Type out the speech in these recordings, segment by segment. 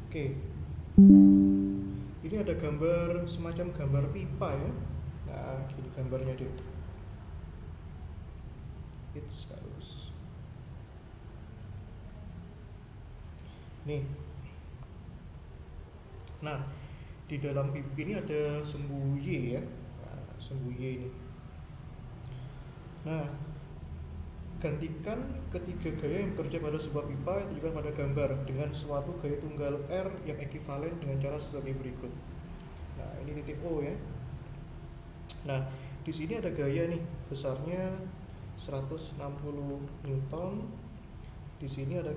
Oke, ini ada gambar semacam gambar pipa ya. Nah, gini gambarnya deh. It's harus. Nih. Nah, di dalam pipa ini ada sumbu Y ya. Nah, sumbu Y ini. Nah, gantikan ketiga gaya yang bekerja pada sebuah pipa yang ditunjukkan pada gambar dengan suatu gaya tunggal R yang ekuivalen dengan cara sebagai berikut. Nah, ini titik O ya. Nah, di sini ada gaya nih, besarnya 160 Newton. Di sini ada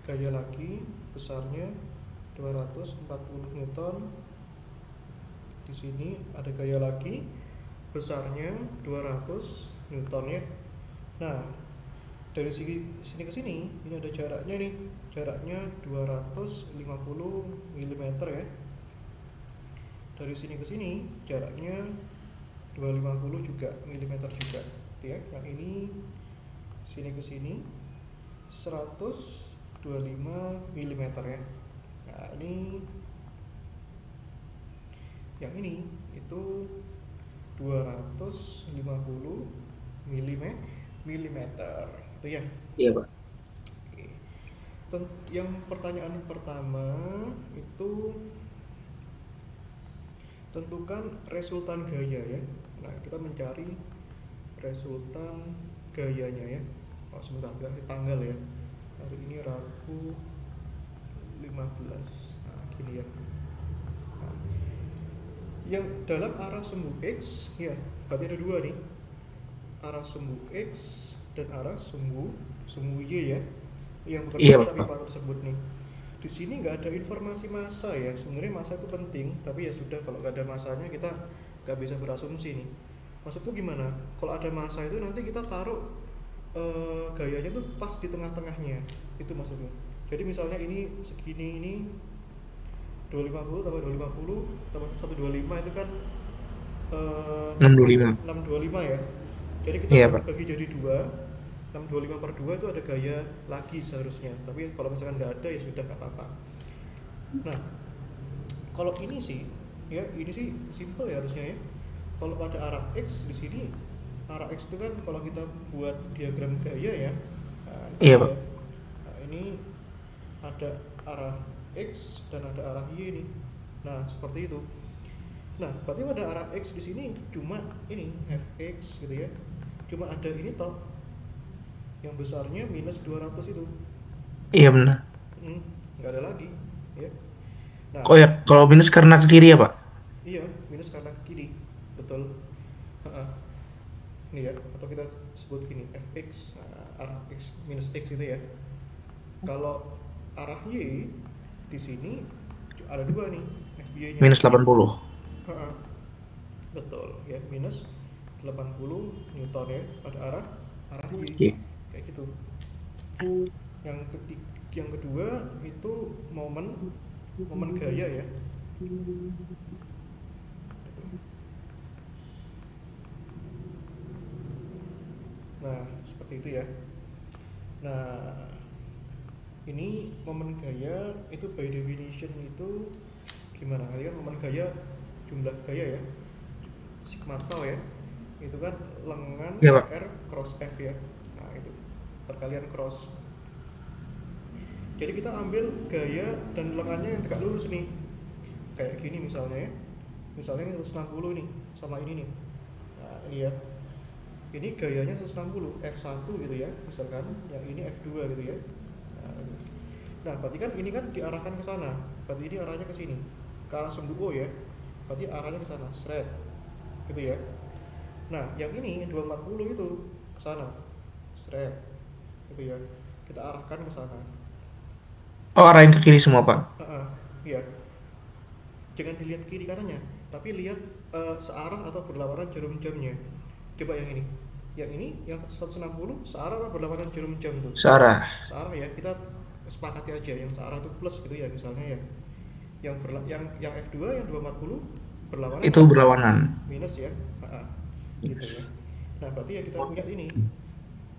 gaya lagi, besarnya 240 Newton. Di sini ada gaya lagi, besarnya 200 Newton ya. Nah, dari sini ke sini, ini ada jaraknya nih, jaraknya 250 mm ya. Dari sini ke sini, jaraknya 250 juga mm juga, gitu ya. Yang ini sini ke sini 125 mm ya. Nah, ini yang ini itu 250 mm itu ya. Iya, Pak. Oke. Yang pertanyaan pertama itu tentukan resultan gaya ya. Nah, kita mencari resultan gayanya ya. Oh, sebentar, kita kasih tanggal ya. Hari ini Rabu 15. Nah, gini ya. Nah, yang dalam arah sumbu X ya, berarti ada dua nih. Arah sumbu X dan arah sumbu sumbu Y ya. Yang bekerja Iya, pada Pak. pipa tersebut nih. Di sini nggak ada informasi massa ya. Sebenarnya massa itu penting, tapi ya sudah, kalau nggak ada massanya kita nggak bisa berasumsi nih. Maksudku gimana? Kalau ada massa itu nanti kita taruh gayanya tuh pas di tengah-tengahnya. Itu maksudnya. Jadi misalnya ini segini, ini 250 tambah 250 tambah 125 itu kan 625. 625 ya. Jadi kita Iya, Pak. bagi jadi dua, 625 per 2 itu ada gaya lagi seharusnya. Tapi kalau misalkan nggak ada ya sudah, nggak apa-apa. Nah, kalau ini sih ya, ini sih simple ya harusnya ya. Kalau pada arah X di sini, arah X itu kan kalau kita buat diagram gaya ya. Nah, ini kan Iya, ada, Pak. nah, ini ada arah X dan ada arah Y nih. Nah, seperti itu. Nah, berarti pada arah X di sini cuma ini fx gitu ya. Cuma ada ini toh, yang besarnya minus 200 itu. Iya, benar. Hmm, nggak ada lagi ya. Nah, Kok ya kalau minus karena ke kiri ya, Pak? iya, minus karena ke kiri. Betul. Ha-ha. Ini ya, atau kita sebut gini fx, nah, arah x minus x itu ya. Kalau arah y di sini ada dua nih, fy-nya. Minus 80. Ha-ha. Betul ya, minus 80 Newton ya pada arah arah y, Iya. kayak gitu. Yang kedua itu momen momen gaya ya. Nah, seperti itu ya. Nah, ini momen gaya itu by definition itu gimana? Ini kan momen gaya, jumlah gaya ya, sigma tau ya. Itu kan lengan Iya, Pak. R cross F ya. Nah, itu perkalian cross. Jadi kita ambil gaya dan lengannya yang tegak lurus nih. Kayak gini misalnya ya. Misalnya ini 160 nih sama ini nih. Nah, ini ya. Ini gayanya 160 F1 gitu ya, misalkan yang ini F2 gitu ya. Nah, berarti kan ini kan diarahkan ke sana. Berarti ini arahnya ke sini. Ke arah sumbu O ya. Berarti arahnya ke sana, seret. Gitu ya. Nah, yang ini 240 itu ke sana. Seret. Gitu ya. Kita arahkan ke sana. Oh, arahin ke kiri semua, Pak. Heeh, iya. Jangan dilihat kiri kanannya, tapi lihat searah atau berlawanan jarum jamnya. Coba yang ini. Yang ini yang 160 searah atau berlawanan jarum jam tuh? Searah. Searah ya. Kita sepakati aja yang searah itu plus gitu ya misalnya ya. Yang F2 yang 240 berlawanan Itu nggak? berlawanan. Minus ya. Heeh, gitu ya. Nah, berarti ya kita punya ini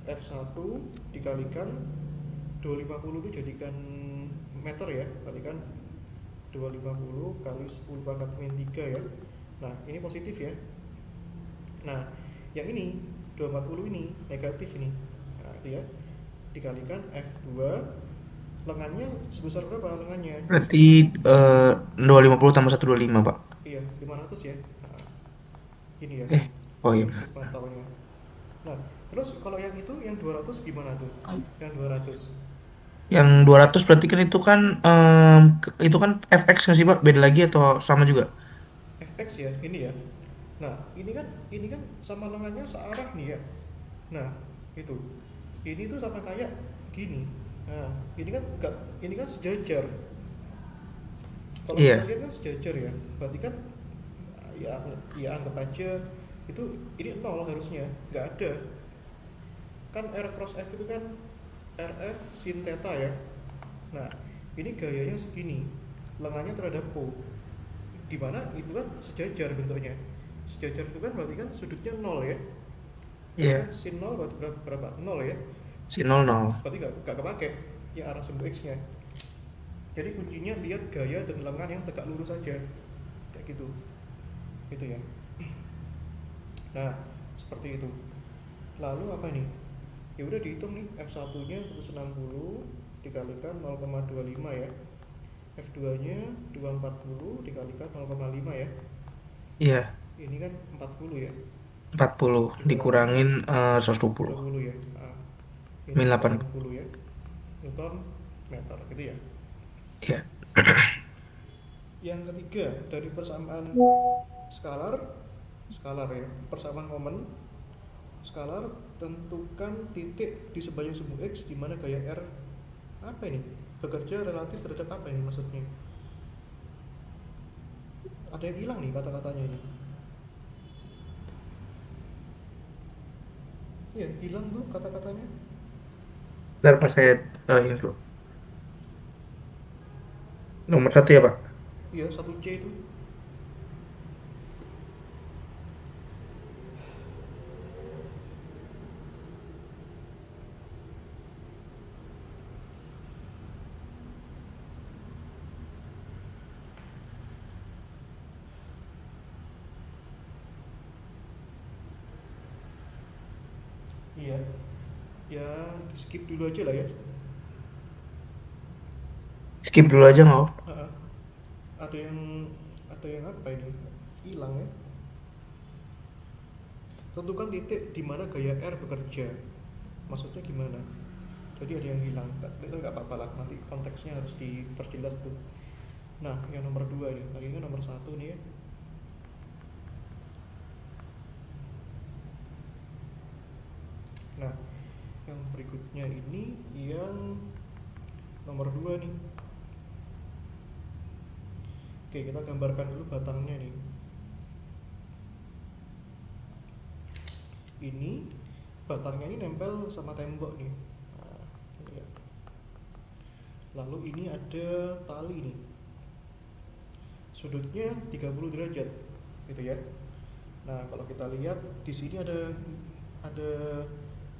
F1 dikalikan 250 itu jadikan meter ya, berarti kan 250 kali 10 pangkat min 3 ya. Nah ini positif ya. Nah yang ini 240 ini negatif ini. Nah itu ya, dikalikan F2, lengannya sebesar berapa lengannya? Berarti 250 tambah 125, Pak. Iya 500 ya. Nah, ini ya Eh, oh iya. prinsip pantauannya. Nah terus kalau yang itu yang 200 gimana tuh? Yang 200 Yang 200 berarti kan itu kan FX nggak sih, Pak? Beda lagi atau sama juga? FX ya ini ya. Nah ini kan sama lengannya searah nih ya. Nah itu ini tuh sama kayak gini. Nah ini kan enggak, ini kan sejajar. Kalau kita Iya, lihat kan sejajar ya, berarti kan ya ya anggap aja itu ini nol harusnya, nggak ada. Kan R cross F itu kan RF sin theta ya. Nah ini gayanya segini, lengannya terhadap O, di mana itu kan sejajar bentuknya. Sejajar itu kan berarti kan sudutnya nol ya. Berarti kan iya. sin nol berarti berapa? Nol ya. Si 00. Berarti nggak kepake yang arah sumbu X nya. Jadi kuncinya lihat gaya dan lengan yang tegak lurus saja, kayak gitu. Itu ya. Nah seperti itu. Lalu apa nih? Ya udah dihitung nih, F1 nya 160 dikalikan 0,25 ya, F2 nya 240 dikalikan 0,5 ya, Iya, ini kan 40 ya, 40 dikurangin dikurangin 120. 20 ya. Nah, ini Min 8. 80 ya Newton meter gitu ya. Iya. Yang ketiga dari persamaan skalar, skalar ya, persamaan momen skalar, tentukan titik di sepanjang sumbu X di mana gaya R apa ini bekerja relatif terhadap apa ini maksudnya. Ada yang hilang nih kata-katanya ini. Iya hilang tuh kata-katanya. Ntar pas saya ini dulu. Nomor satu ya, Pak. Iya 1C itu. Iya ya, di skip dulu aja lah ya. Skip dulu aja nggak? Apa? Ha-ha. ada yang ada yang apa ini hilang ya. Tentukan titik di mana gaya R bekerja, maksudnya gimana. Jadi ada yang hilang, itu nggak apa-apa lah, nanti konteksnya harus diperjelas tuh. Nah yang nomor 2 ini, tadi ini nomor 1 nih ya. Nah yang berikutnya ini yang nomor 2 nih. Oke kita gambarkan dulu batangnya nih. Ini batangnya ini nempel sama tembok nih. Nah, ini ya. Lalu ini ada tali nih, sudutnya 30 derajat gitu ya. Nah kalau kita lihat di sini ada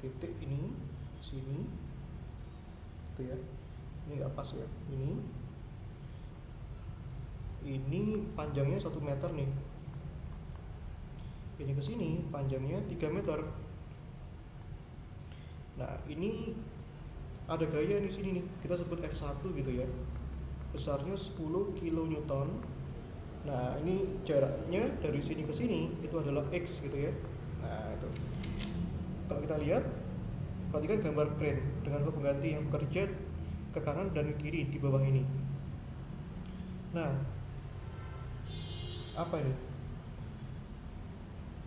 titik ini sini gitu ya. Ini nggak pas ya. Ini panjangnya 1 meter nih. Ini ke sini panjangnya 3 meter. Nah ini ada gaya di sini nih, kita sebut F1 gitu ya. Besarnya 10 kN. Nah ini jaraknya dari sini ke sini itu adalah X gitu ya. Nah itu kalau kita lihat, perhatikan gambar crane dengan pengganti yang bekerja ke kanan dan ke kiri di bawah ini. Nah apa ini,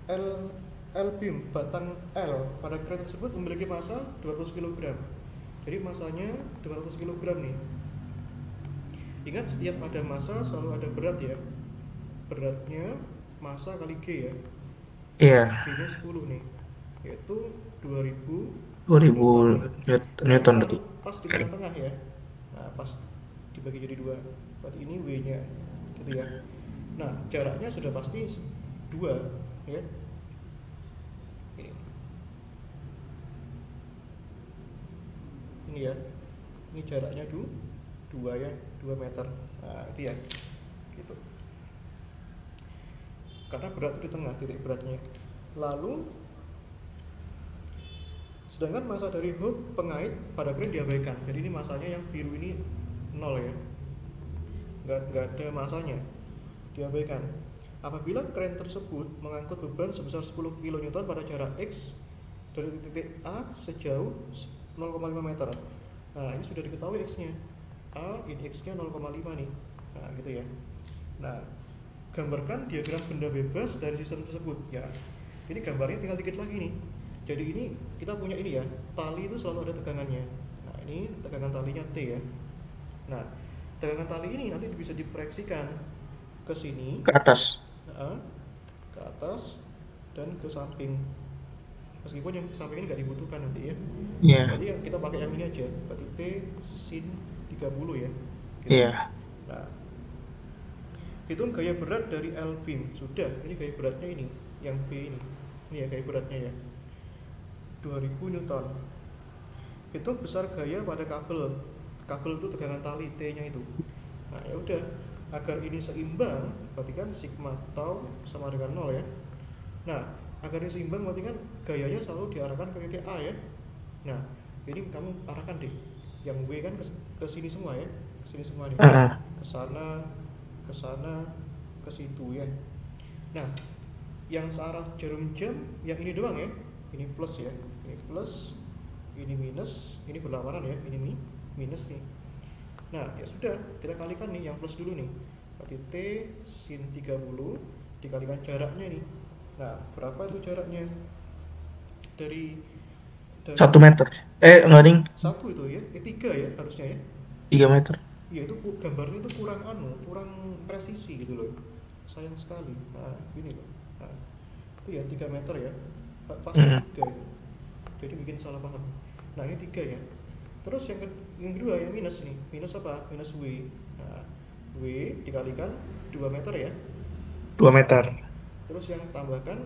L L beam batang L pada crane tersebut memiliki massa 200 kg. Jadi masanya 200 kg nih. Ingat setiap ada massa selalu ada berat ya. Beratnya massa kali G ya. Iya, G nya 10 nih, yaitu 2000 2000 Newton nih. Nah ini Newton kan berarti. pas di tengah-tengah ya. Nah pas dibagi jadi 2, berarti ini W nya gitu ya. Nah jaraknya sudah pasti 2 ya. Ini ya. Ini jaraknya 2 ya, 2 meter. Nah, itu ya. Gitu. Karena berat di tengah titik beratnya. Lalu sedangkan massa dari hub pengait pada kren diabaikan. Jadi ini massanya yang biru ini 0 ya. Nggak ada massanya. Diabaikan. Apabila kren tersebut mengangkut beban sebesar 10 kN pada jarak X dari titik A sejauh 0,5 meter. Nah, ini sudah diketahui X-nya. A, ini X-nya 0,5 nih. Nah, gitu ya. Nah, gambarkan diagram benda bebas dari sistem tersebut. Ya, ini gambarnya tinggal dikit lagi nih. Jadi ini kita punya ini ya, tali itu selalu ada tegangannya. Nah, ini tegangan talinya T ya. Nah, tegangan tali ini nanti bisa diproyeksikan ke sini, Ke atas. ke atas, dan ke samping. Meskipun yang ke samping ini nggak dibutuhkan nanti ya. Iya. Berarti yang kita pakai yang ini aja, berarti T sin 30 ya. Gitu. Iya. Nah, hitung gaya berat dari L beam. Sudah, ini gaya beratnya ini, yang B ini. Ini ya gaya beratnya ya. 2000 Newton. Hitung besar gaya pada kabel. Kabel itu tegangan tali T-nya itu. Nah, ya udah, agar ini seimbang, berarti kan sigma tau sama dengan 0 ya. Nah, agar ini seimbang berarti kan gayanya selalu diarahkan ke titik A ya. Nah, ini kamu arahkan deh. Yang W kan ke sini semua ya. Ke sini semua nih. Heeh. Ke sana, ke situ ya. Nah, yang searah jarum jam yang ini doang ya. Ini plus ya. Ini plus, ini minus, ini berlawanan ya. Ini minus nih. Nah, ya sudah, kita kalikan nih yang plus dulu nih. Berarti T sin 30 dikalikan jaraknya nih. Nah, berapa itu jaraknya? Dari 1 meter. Enggak ding. 1 itu ya, 3 ya harusnya ya. 3 meter. Ya itu gambarnya itu kurang presisi gitu loh. Sayang sekali. Nah, gini loh. Nah, itu ya 3 meter ya. Pasti Heeh. 3 ya. Jadi bikin salah paham. Nah, ini 3 ya. Terus yang kedua yang minus nih. Minus apa? Minus W. Nah, W dikalikan 2 meter ya. 2 meter. Terus yang tambahkan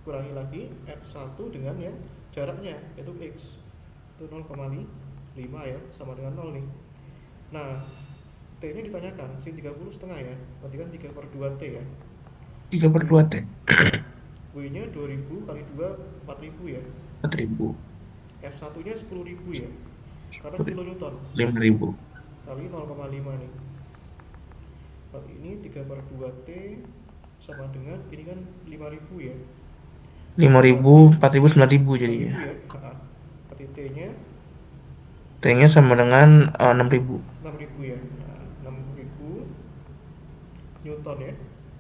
kurangi lagi F1 dengan yang jaraknya yaitu X. Itu 0,5 ya, sama dengan 0 nih. Nah, T-nya ditanyakan, sin 30 setengah ya. Berarti kan 3/2 T ya. 3/2 T. Nah, W-nya 2000 kali 2 4000 ya. 4.000. F1-nya 10.000 ya. Karena kilonewton 5.000. kali 0,5 nih. Berarti ini 3/2 T sama dengan ini kan 5000 ya. 5.000, 4.000, 9.000 9.000 jadinya. ya. Berarti T-nya T-nya sama dengan 6.000. 6000 ya. Nah, 6000 Newton ya.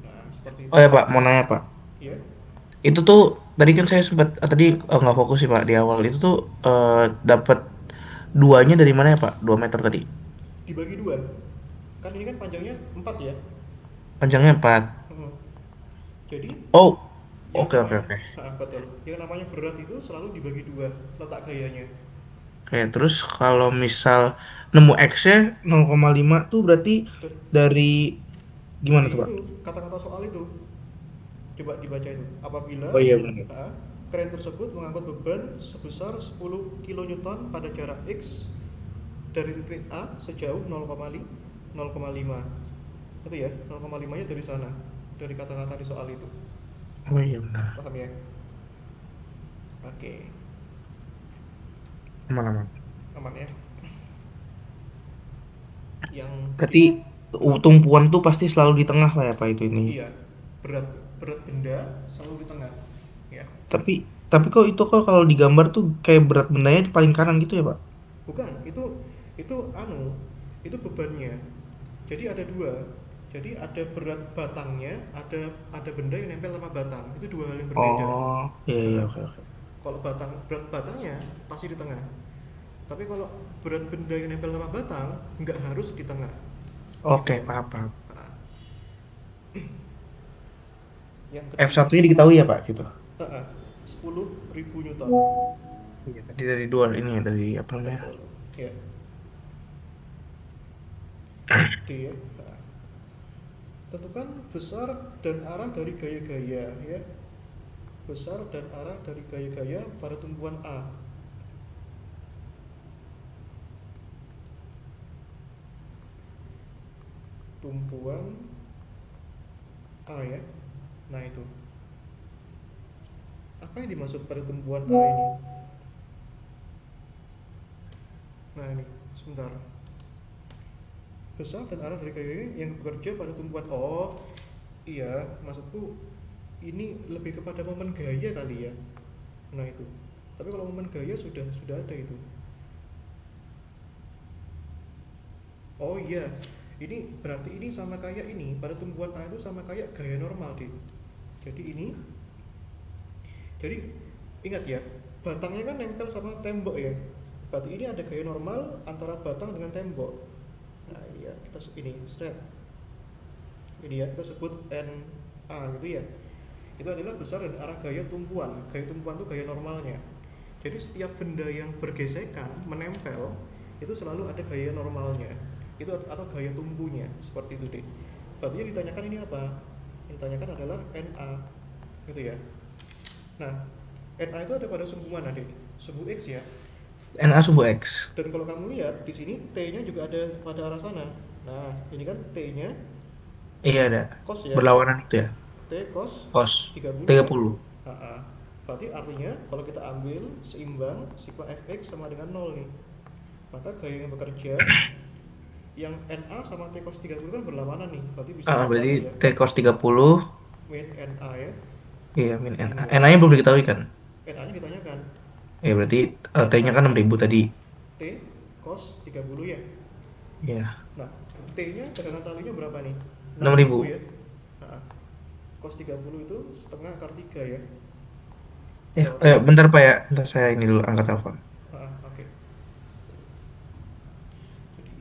Nah, seperti Oh itu. ya Pak, mau nanya Pak. Ya, Itu tuh tadi kan saya sempat tadi nggak fokus sih Pak di awal. Itu tuh dapat duanya dari mana ya Pak? 2 meter tadi. dibagi dua. Kan ini kan panjangnya 4 ya. Panjangnya 4. Hmm. Jadi Oh, yang oke oke namanya oke. betul. Yang namanya berat itu selalu dibagi dua letak gayanya. Oke, terus kalau misal nemu X-nya 0,5 tuh berarti Dan dari gimana dari tuh Pak? itu kata-kata soal itu coba dibaca itu. Apabila Oh iya benar. kren tersebut mengangkut beban sebesar 10 kN pada jarak X dari titik A sejauh 0,5. Itu ya, 0,5 nya dari sana. Dari kata-kata di soal itu. Oh iya benar. Paham ya? Oke, Aman-aman. aman ya. Yang Berarti tumpuan tuh pasti selalu di tengah lah ya Pak itu ini. iya, berat berat benda selalu di tengah. Ya. Tapi tapi kok itu kok kalau digambar tuh kayak berat bendanya di paling kanan gitu ya Pak? Bukan, itu itu bebannya. Jadi ada dua. Jadi ada berat batangnya, ada benda yang nempel sama batang. Itu dua hal yang berbeda. Oh iya iya Nah, oke oke. kalau berat batangnya pasti di tengah. Tapi kalau berat benda yang nempel sama batang nggak harus di tengah. Gitu Oke loh. paham paham. Nah, yang F1-nya ketiga, diketahui ya Pak gitu. 10.000 Newton. Iya, tadi dari dua ini ya dari apa namanya? Betul. Ya, D ya. Nah, tentukan besar dan arah dari gaya-gaya ya. Besar dan arah dari gaya-gaya pada tumpuan A. tumpuan A ya. Nah itu, apa yang dimaksud pada tumpuan A ini? Nah ini, sebentar. Besar dan arah dari gaya yang bekerja pada tumpuan. Oh iya, maksudku ini lebih kepada momen gaya kali ya. Nah itu, tapi kalau momen gaya sudah ada itu. Oh iya, ini berarti ini sama kayak ini, pada tumbuhan A itu sama kayak gaya normal deh. Jadi ini, jadi ingat ya, batangnya kan nempel sama tembok ya. Berarti ini ada gaya normal antara batang dengan tembok. Nah iya, kita ini straight. Ini ya, kita sebut NA gitu ya. Itu adalah besar dan arah gaya tumpuan. Gaya tumpuan itu gaya normalnya. Jadi setiap benda yang bergesekan menempel itu selalu ada gaya normalnya. Itu atau gaya tumbuhnya seperti itu deh. Berarti yang ditanyakan ini apa? Yang ditanyakan adalah NA gitu ya. Nah, NA itu ada pada sumbu mana deh? Sumbu X ya. NA sumbu X. Dan kalau kamu lihat di sini T-nya juga ada pada arah sana. Nah, ini kan T-nya Iya ada. cos ya. Berlawanan itu ya. T cos Cos 30 tiga ya. puluh. Berarti artinya kalau kita ambil seimbang sigma fx sama dengan 0 nih. Maka gaya yang bekerja yang NA sama T cos 30 kan berlawanan nih. Berarti bisa Berarti dikali ya. T cos 30. Min NA ya. Iya, min NA. Min NA-nya belum diketahui kan? NA-nya ditanyakan. Ya berarti NA T-nya kan 6.000 tadi. T cos 30 ya. Iya, Nah, T-nya tegangan talinya berapa nih? 6.000. 6.000 ya. Nah, cos 30 itu setengah akar 3 ya. Ya, Berarti bentar Pak ya. Bentar saya ini dulu angkat telepon. oke. Jadi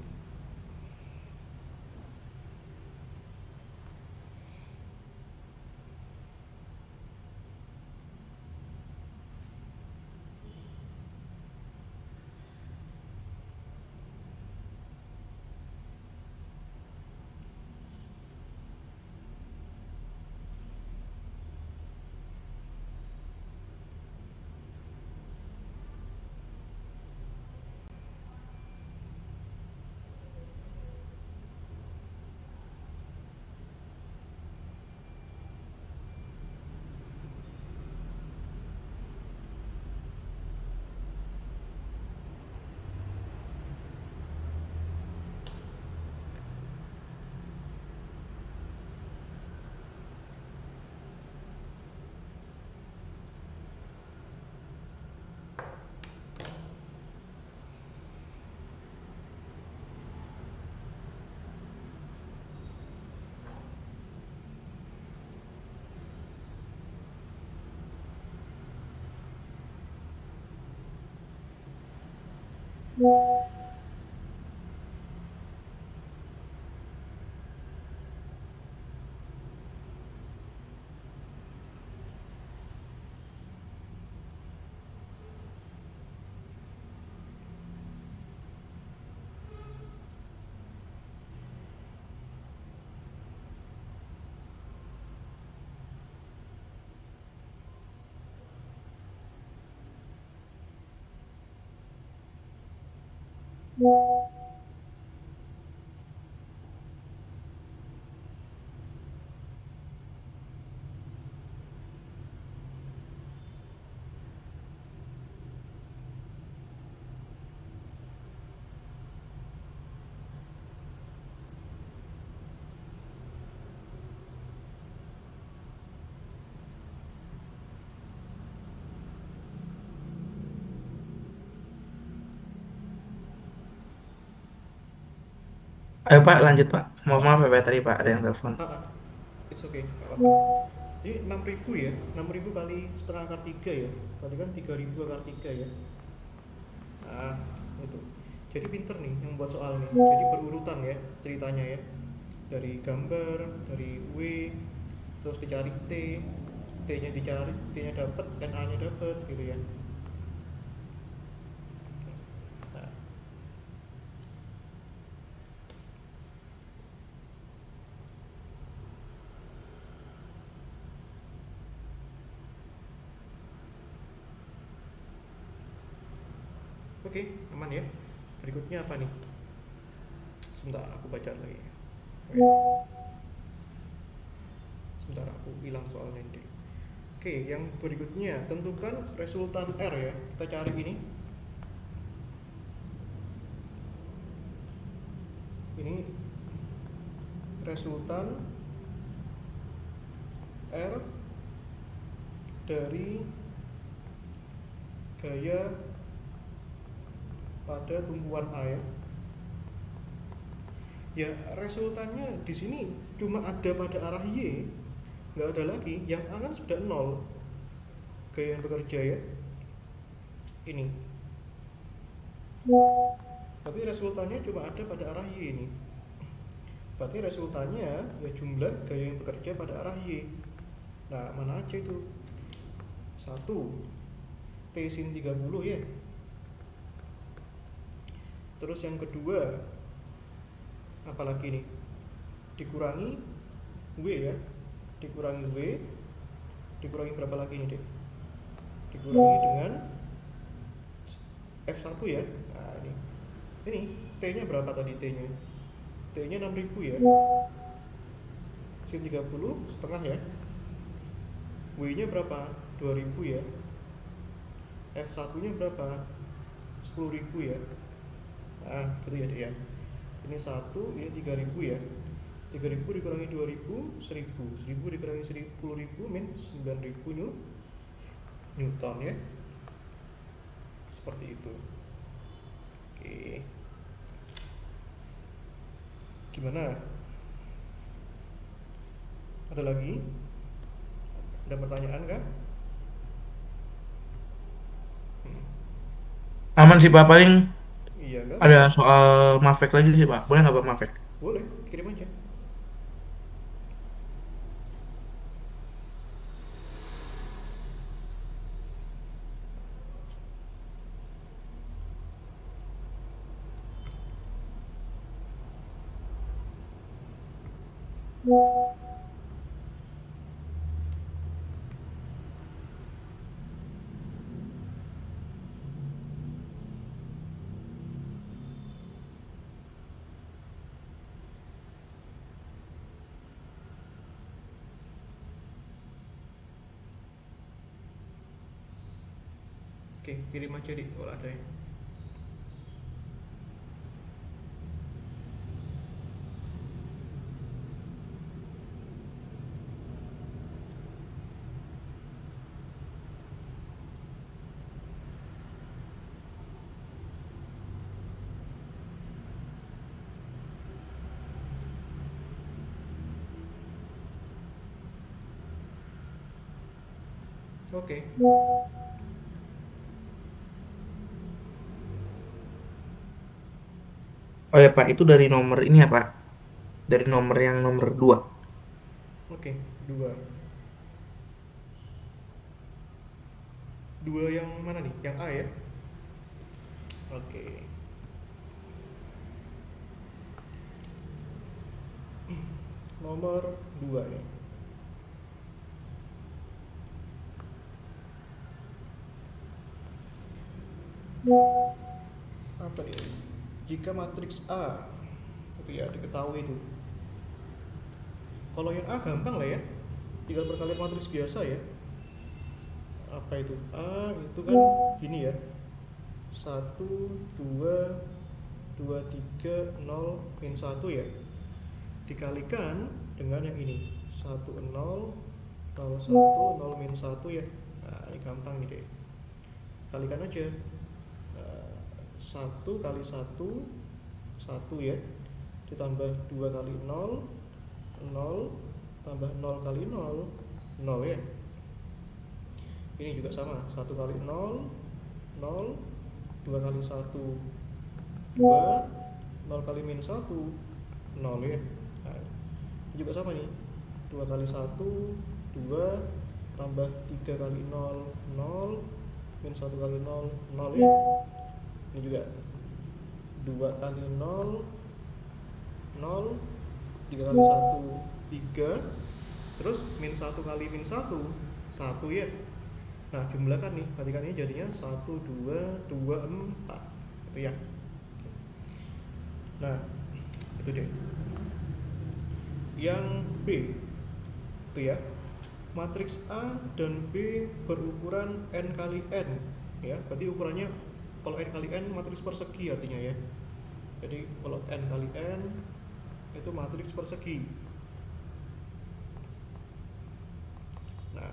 Ayo Pak, lanjut Pak. Maaf ya Pak, tadi Pak ada yang telepon. it's okay, nggak apa-apa. Jadi 6.000 ya, 6.000 kali setengah akar 3 ya. Berarti kan 3.000 akar 3 ya. Nah, itu. Jadi pinter nih yang buat soal nih. Jadi berurutan ya ceritanya ya. Dari gambar, dari W, terus dicari T, T-nya dicari, T-nya dapat, NA-nya dapat gitu ya. Nah, oke, aman ya. Berikutnya apa nih? Sebentar, aku baca lagi. Oke, sebentar aku hilang soalnya ini. Oke, yang berikutnya tentukan resultan R ya. Kita cari ini. Ini resultan R dari gaya pada tumpuan A ya. Ya, resultannya di sini cuma ada pada arah Y, nggak ada lagi. Yang A kan sudah 0, gaya yang bekerja ya. Ini. Tapi resultannya cuma ada pada arah Y ini. Berarti resultannya ya jumlah gaya yang bekerja pada arah Y. Nah, mana aja itu? 1 T sin 30 ya. Terus yang kedua, apalagi nih? Dikurangi W ya. Dikurangi W. Dikurangi berapa lagi nih, Dek? Dikurangi dengan F1 ya. Nah, ini. Ini T-nya berapa tadi T-nya? T-nya 6000 ya. Sin 30 setengah ya. W-nya berapa? 2000 ya. F1-nya berapa? 10.000 ya. Nah, gitu ya, Dek ya. Ini 1, ini 3000 ya. 3000 dikurangi 2000, 1000. 1000 dikurangi 10.000 min 9000 Newton ya. Seperti itu. Oke. Gimana? Ada lagi? Ada pertanyaan kah? Aman sih Pak, paling Iya enggak? ada soal Mavek lagi sih Pak. Boleh nggak Pak Mavek? Boleh, kirim aja. Oke, kirim aja di kalau ada ya. Oke. Oh ya Pak, itu dari nomor ini ya Pak. Dari nomor yang nomor 2. Oke, dua. Dua yang mana nih? Yang A ya? Oke. Nomor 2 ya. Apa nih? Jika matriks A itu ya diketahui itu. Kalau yang A gampang lah ya. Tinggal perkalian matriks biasa ya. Apa itu? A itu kan gini ya. 1 2 2 3 0 min 1 ya. Dikalikan dengan yang ini. 1 0 0 1 0 min 1 ya. Nah, ini gampang nih deh. Kalikan aja. 1 kali 1 1 ya, ditambah 2 kali 0 0, tambah 0 kali 0 0 ya. Ini juga sama, 1 kali 0 0, 2 kali 1 2, 0 kali min 1 0 ya. Nah, ini juga sama nih, 2 kali 1 2, tambah 3 kali 0 0, min 1 kali 0 0 ya. Ini juga 2 kali 0 0, 3 kali 1 3, terus min 1 kali min 1 1 ya. Nah, jumlahkan nih, perhatikan ini jadinya 1 2 2 4 itu ya. Nah, itu deh. yang B itu ya. Matriks A dan B berukuran n kali n ya, berarti ukurannya kalau n kali n matriks persegi artinya ya. Jadi kalau n kali n itu matriks persegi. Nah,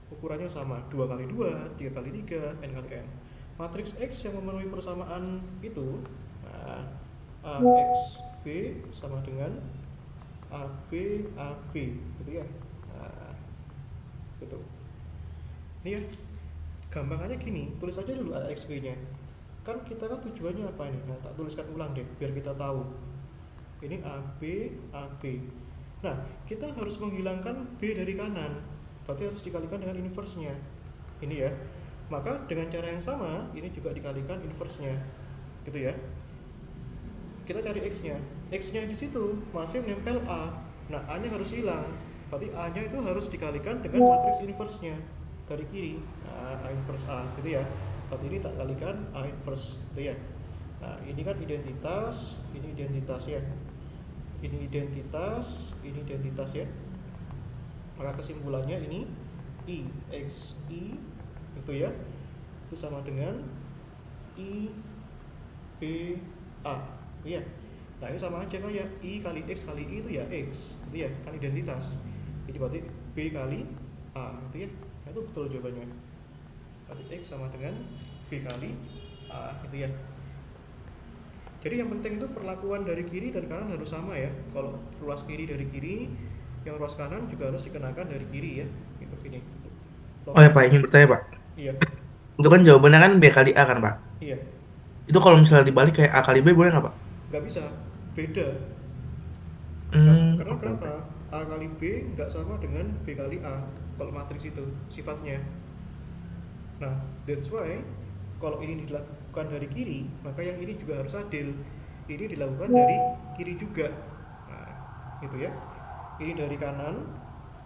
ukurannya sama, 2 kali 2, 3 kali 3, n kali n. Matriks X yang memenuhi persamaan itu, nah, AX B sama dengan AB AB gitu ya. Nah, gitu. Ini ya, gampangannya gini, tulis aja dulu AX B nya. Kan kita kan tujuannya apa ini? Nah, tak tuliskan ulang deh biar kita tahu. Ini AB AB. Nah, kita harus menghilangkan B dari kanan, berarti harus dikalikan dengan inverse-nya. Ini ya. Maka dengan cara yang sama, ini juga dikalikan inverse-nya. Gitu ya. Kita cari X-nya. X-nya di situ masih menempel A. Nah, A-nya harus hilang. Berarti A-nya itu harus dikalikan dengan matriks inverse-nya dari kiri. Nah, A inverse A gitu ya. Berarti ini tak kalikan A inverse gitu ya. Nah, ini kan identitas, ini identitas ya. Ini identitas, ini identitas ya. Maka kesimpulannya ini I X I itu ya, itu sama dengan I B A ya. Nah, ini sama aja kan ya, I kali X kali I itu ya X itu ya, kan identitas. Jadi berarti B kali A itu ya. Nah, itu betul jawabannya. Berarti X sama dengan B kali A itu ya. Jadi yang penting itu perlakuan dari kiri dan kanan harus sama ya. Kalau ruas kiri dari kiri, yang ruas kanan juga harus dikenakan dari kiri ya. Gitu ini. Oh ya Pak, ingin bertanya Pak. Iya. Itu kan jawabannya kan B kali A kan Pak? Iya. Itu kalau misalnya dibalik kayak A kali B boleh nggak Pak? Nggak bisa. Beda. Karena Oke oke. kenapa? A kali B nggak sama dengan B kali A kalau matriks itu sifatnya. Nah, that's why kalau ini dilakukan dari kiri, maka yang ini juga harus adil. Ini dilakukan dari kiri juga. Nah, gitu ya. Ini dari kanan,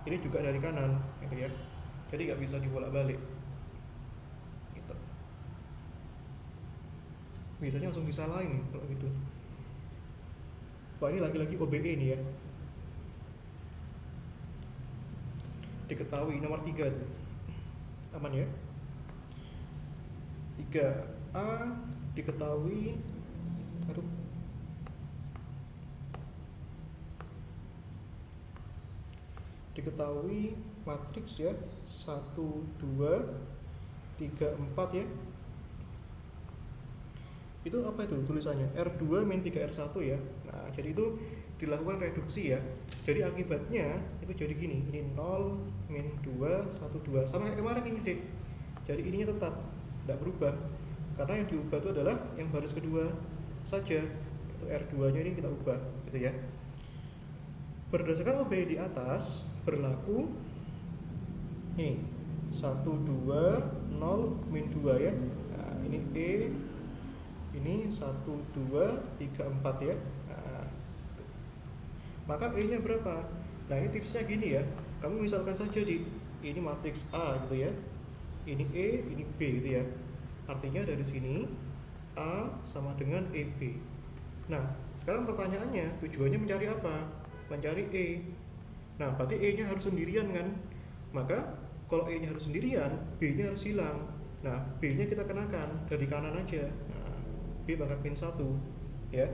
ini juga dari kanan, gitu ya. Jadi nggak bisa dibolak-balik. Gitu. Biasanya langsung disalahin nih kalau gitu. Wah, ini lagi-lagi OBE nih ya. Diketahui nomor 3 tuh. Aman ya? 3A diketahui, aduh, diketahui matriks ya 1 2 3 4 ya. Itu apa itu tulisannya? R2 min 3R1 ya. Nah, jadi itu dilakukan reduksi ya. Jadi akibatnya itu jadi gini, ini 0 min 2 1 2 sama kayak kemarin ini dek. Jadi ininya tetap tidak berubah, karena yang diubah itu adalah yang baris kedua saja, itu R2 nya ini kita ubah gitu ya. Berdasarkan OB di atas berlaku ini 1 2 0 min 2 ya. Nah, ini E, ini 1 2 3 4 ya. Nah, maka E nya berapa? Nah, ini tipsnya gini ya, kamu misalkan saja di ini matriks A gitu ya, ini E, ini B gitu ya. Artinya dari sini A sama dengan EB. Nah, sekarang pertanyaannya, tujuannya mencari apa? Mencari E. Nah, berarti E-nya harus sendirian kan? Maka kalau E-nya harus sendirian, B-nya harus hilang. Nah, B-nya kita kenakan dari kanan aja. Nah, B bakal pin 1 ya.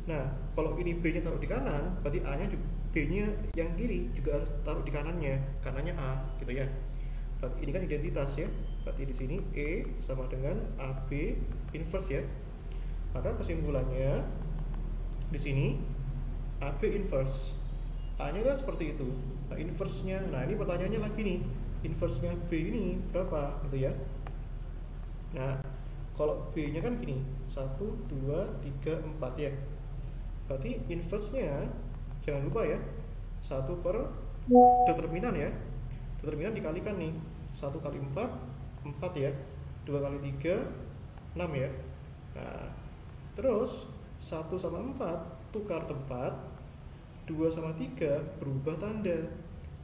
Nah, kalau ini B-nya taruh di kanan, berarti A-nya juga, B-nya yang kiri juga harus taruh di kanannya. Kanannya A gitu ya. Berarti ini kan identitas ya. Berarti di sini E sama dengan AB inverse ya. Maka kesimpulannya di sini AB inverse. A-nya kan seperti itu. Nah, inverse-nya. Nah, ini pertanyaannya lagi nih. Inverse-nya B ini berapa gitu ya. Nah, kalau B-nya kan gini, 1 2 3 4 ya. Berarti inverse-nya jangan lupa ya. 1 per determinan ya. Determinan dikalikan nih. 1 kali 4 4 ya, 2 kali 3 6 ya. Nah, terus 1 sama 4 tukar tempat, 2 sama 3 berubah tanda,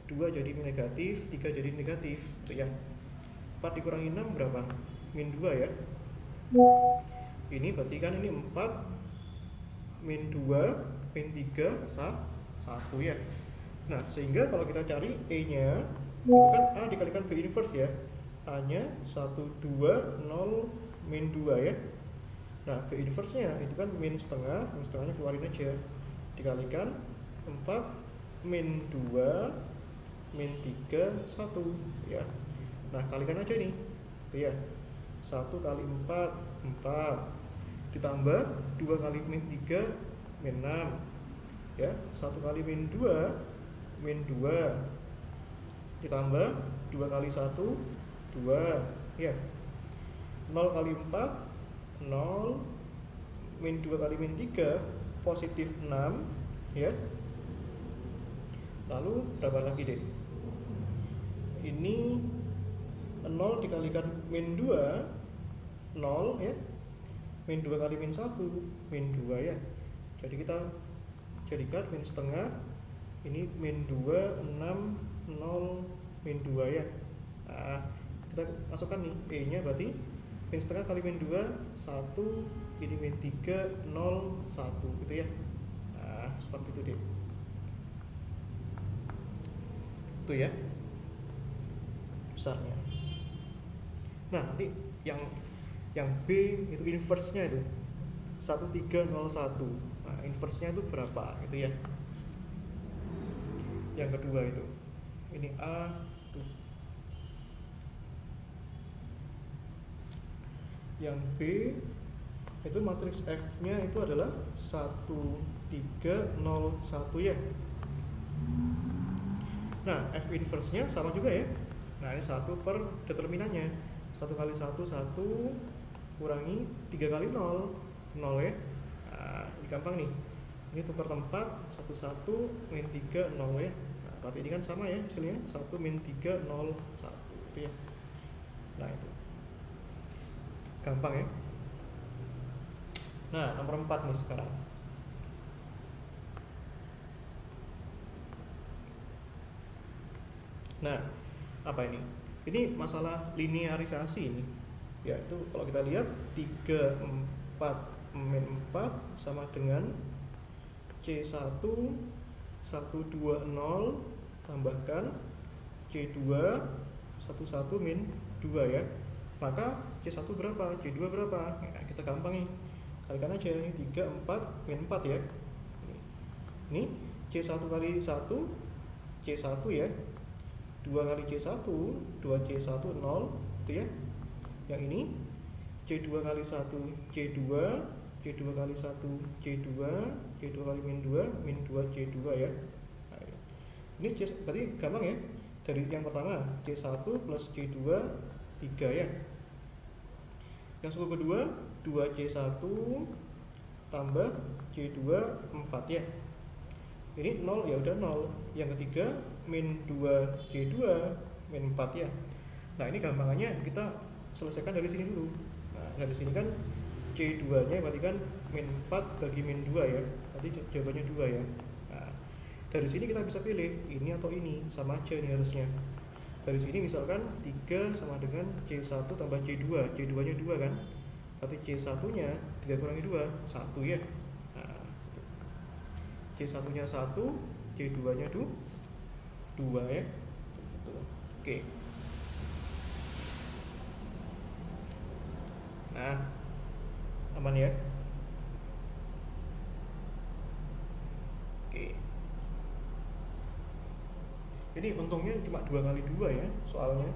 2 jadi negatif, 3 jadi negatif gitu ya. 4 dikurangi 6 berapa? Min 2 ya. Ini berarti kan ini 4 min 2 min 3 1 ya. Nah, sehingga kalau kita cari E-nya itu kan A dikalikan B inverse ya. A-nya 1 2 0 min 2 ya. Nah, B inverse-nya itu kan min setengahnya keluarin aja. Dikalikan 4 min 2 min 3 1 ya. Nah, kalikan aja nih. Itu ya. 1 kali 4 4 ditambah 2 kali min 3 min 6 ya. 1 kali min 2 min 2 ditambah 2 kali 1 2 ya. 0 kali 4 0 min 2 kali min 3 positif 6 ya. Lalu berapa lagi deh? Ini 0 dikalikan min 2 0 ya. Min 2 kali min 1 min 2 ya. Jadi kita jadikan min setengah. Ini min 2 6 0 min 2 ya. Nah, kita masukkan nih E nya berarti min setengah kali min 2 1. Ini min 3 0 1 gitu ya. Nah, seperti itu deh. Itu ya besarnya. Nah, nanti yang B itu inverse-nya itu 1301. Nah, inverse-nya itu berapa gitu ya. Yang kedua itu ini A tuh. Yang B itu matriks F-nya itu adalah 1301 ya. Nah, F inverse-nya sama juga ya. Nah, ini 1 per determinannya. 1 kali 1 1 kurangi 3 kali 0 0 ya. Nah, ini gampang nih. Ini tukar tempat 1 1 min 3 0 ya. Nah, berarti ini kan sama ya hasilnya 1 min 3 0 1 itu ya. Nah, itu gampang ya. Nah, nomor 4 nih sekarang. Nah, apa ini? Ini masalah linearisasi ini. Ya, itu kalau kita lihat 3 4 min 4 sama dengan C1 120 tambahkan C2 11 min 2 ya. Maka C1 berapa? C2 berapa? Nah, kita gampang nih. Kalikan aja ini 3 4 min 4 ya. Ini C1 kali 1 C1 ya. 2 kali C1 2C1 0 itu ya. Yang ini C2 kali 1 C2 C2 kali 1 C2 C2 kali min 2 min 2 C2 ya. Nah, ini berarti gampang ya. Dari yang pertama C1 plus C2 3 ya. Yang suku kedua 2C1 tambah C2 4 ya. Ini 0 ya udah 0. Yang ketiga min 2C2 min 4 ya. Nah, ini gampangannya kita selesaikan dari sini dulu. Nah, dari sini kan C2 nya berarti kan min 4 bagi min 2 ya. Berarti jawabannya 2 ya. Nah, dari sini kita bisa pilih ini atau ini, sama aja nih harusnya. Dari sini misalkan 3 sama dengan C1 tambah C2. C2 nya 2 kan. Berarti C1 nya 3 kurangi 2 1 ya. Nah, C1 nya 1, C2 nya 2 ya. Oke. Nah, aman ya. Oke. Ini untungnya cuma 2 kali 2 ya soalnya.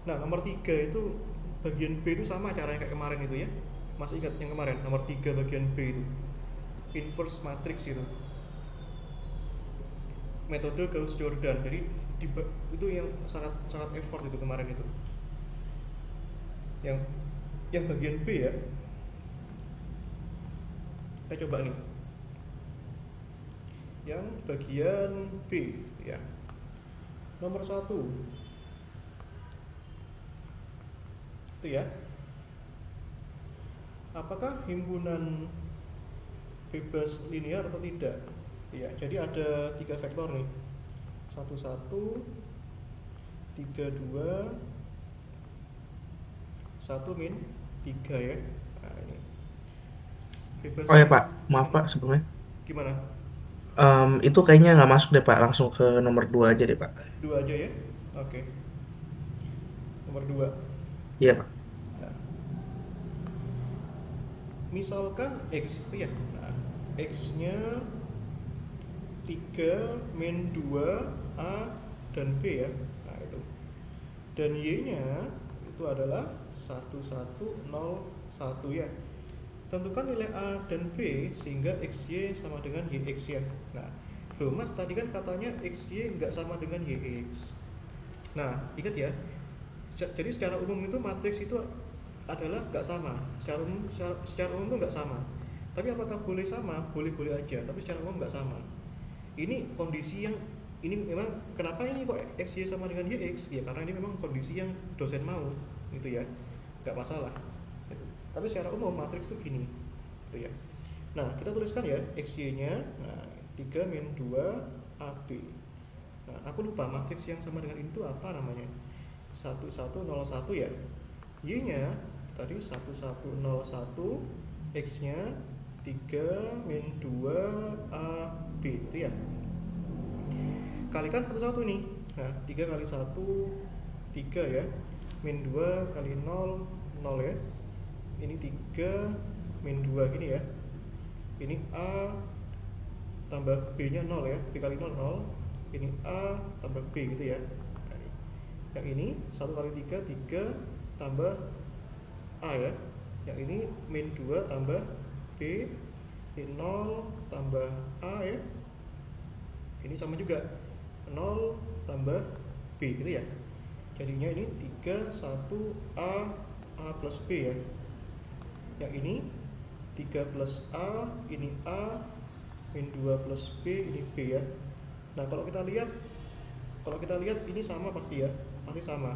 Nah, nomor 3 itu bagian B itu sama caranya kayak kemarin itu ya. Masih ingat yang kemarin nomor 3 bagian B itu inverse matrix itu, metode Gauss-Jordan. Jadi itu yang sangat effort itu kemarin itu. Yang bagian B ya, kita coba nih yang bagian B ya. Nomor 1 itu ya, apakah himpunan bebas linear atau tidak ya. Jadi ada 3 vektor nih, 1 1 3 2 1 min 3 ya. Nah, ini bebas Oh ya min. Pak, maaf Pak sebelumnya. Gimana? Itu kayaknya nggak masuk deh Pak, langsung ke nomor 2 aja deh Pak. Dua aja ya. Oke. Nomor dua. Iya Pak. Nah, misalkan X itu ya. Nah, X-nya 3 min 2 A dan B ya. Nah, itu. Dan Y-nya itu adalah 1101 ya. Tentukan nilai A dan B sehingga XY sama dengan YX ya. Nah, loh Mas tadi kan katanya XY nggak sama dengan YX. Nah, ingat ya. Jadi secara umum itu matriks itu adalah nggak sama. Secara umum itu nggak sama. Tapi apakah boleh sama? Boleh-boleh aja. Tapi secara umum nggak sama. Ini kondisi yang ini memang kenapa ini kok XY sama dengan YX? Ya karena ini memang kondisi yang dosen mau, gitu ya. Nggak masalah. Tapi secara umum matriks itu gini, gitu ya. Nah, kita tuliskan ya XY-nya, nah 3 min 2 AB. Nah, aku lupa matriks yang sama dengan ini itu apa namanya. 1101 ya. Y-nya tadi 1101, X-nya 3 min 2 AB itu ya. Kalikan satu nih. Nah, 3 kali 1 3 ya. Min 2 kali 0 0 ya. Ini 3 min 2 gini ya. Ini A tambah B nya 0 ya. B kali 0 0. Ini A tambah B gitu ya. Yang ini 1 kali 3 3 tambah A ya. Yang ini min 2 tambah B. Ini 0 tambah A ya. Ini sama juga 0 tambah B gitu ya. Jadinya ini 3 1 A plus B ya. Yang ini 3 plus A, ini A, min 2 plus B, ini B ya. Nah, kalau kita lihat ini sama pasti ya, pasti sama.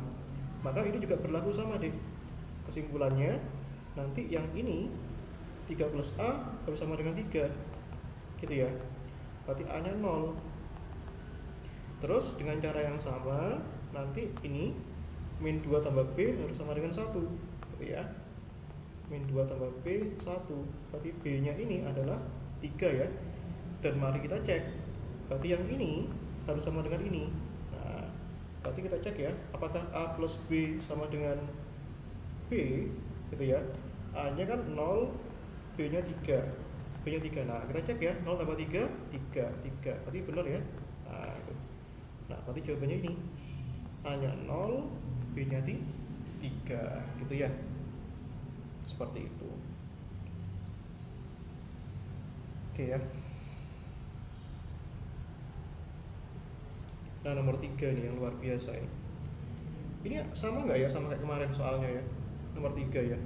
Maka ini juga berlaku sama deh. Kesimpulannya nanti yang ini 3 plus A harus sama dengan 3. Gitu ya. Berarti A-nya 0. Terus dengan cara yang sama, nanti ini min 2 tambah B harus sama dengan 1. Gitu ya. Min 2 tambah B 1. Berarti B nya ini adalah 3 ya. Dan mari kita cek. Berarti yang ini harus sama dengan ini. Nah, berarti kita cek ya, apakah A plus B sama dengan B gitu ya. A nya kan 0, B nya 3. B nya 3. Nah, kita cek ya, 0 tambah 3 3. Berarti benar ya. Nah, itu. Nah, berarti jawabannya ini. A nya 0, B nya 3 gitu ya. Seperti itu. Oke ya. Nah, nomor 3 nih yang luar biasa ini. Ini sama nggak ya sama kayak kemarin soalnya ya? Nomor 3 ya.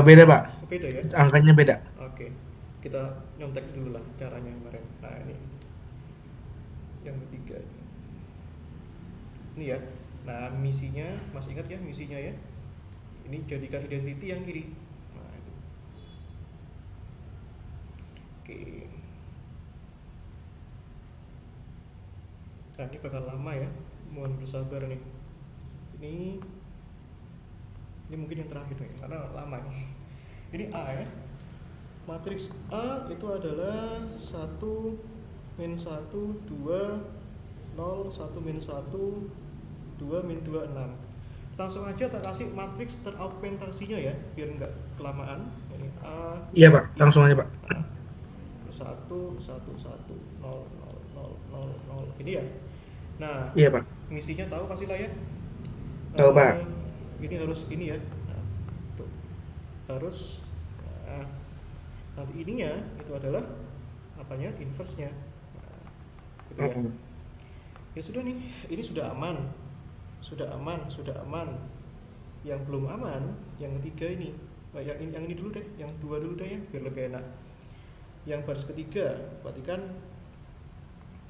Beda Pak, Oh, beda ya. angkanya beda. Oke. Kita nyontek dulu lah caranya kemarin. Nah, ini yang ketiga ini. Ini ya. Nah, misinya masih ingat ya misinya ya? Ini jadikan identity yang kiri. Nah, itu. Oke. Nah, ini bakal lama ya. Mohon bersabar nih. Ini mungkin yang terakhir nih, karena lama nih. Ini A ya. Matriks A itu adalah 1 min 1 2 0 1 min 1 2 min 2 6. Langsung aja tak kasih matriks teraugmentasinya ya, biar nggak kelamaan. Ini A Iya Pak, langsung aja Pak. nah, 1 1 1 0 0 0 0 0 ini ya. Nah, Iya Pak. misinya tahu pasti lah ya. Tahu Pak. Ini harus ini ya. Nah, tuh. Harus nah, nanti ininya itu adalah apanya? Inverse-nya. Nah, gitu ya. Ya sudah nih, ini sudah aman. Sudah aman. Yang belum aman, yang ketiga ini. Nah, yang ini dulu deh, yang dua dulu deh ya, biar lebih enak. Yang baris ketiga, berarti kan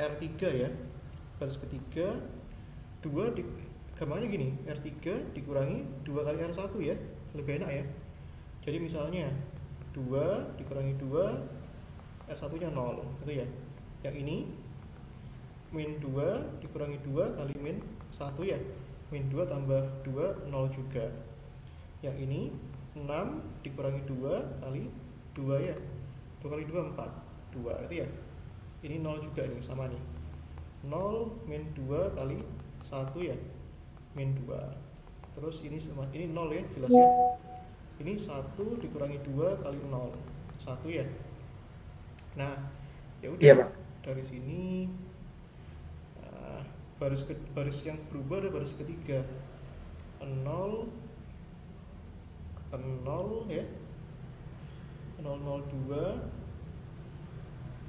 R3 ya. Baris ketiga 2 gampangnya gini, R3 dikurangi 2 kali R1 ya. Lebih enak ya. Jadi misalnya 2 dikurangi 2 R1 nya 0 gitu ya. Yang ini min 2 dikurangi 2 kali min 1 ya. Min 2 tambah 2 0 juga. Yang ini 6 dikurangi 2 kali 2 ya, 2 kali 2 4, 2 itu ya. Ini 0 juga nih, sama nih, 0 min 2 kali 1 ya, min 2. Terus ini sama, ini 0 ya, jelas ya. Ini 1 dikurangi 2 kali 0, 1 ya. Nah, ya udah, Iya, Pak. dari sini baris yang berubah ada baris ketiga, 0 0 ya, 002.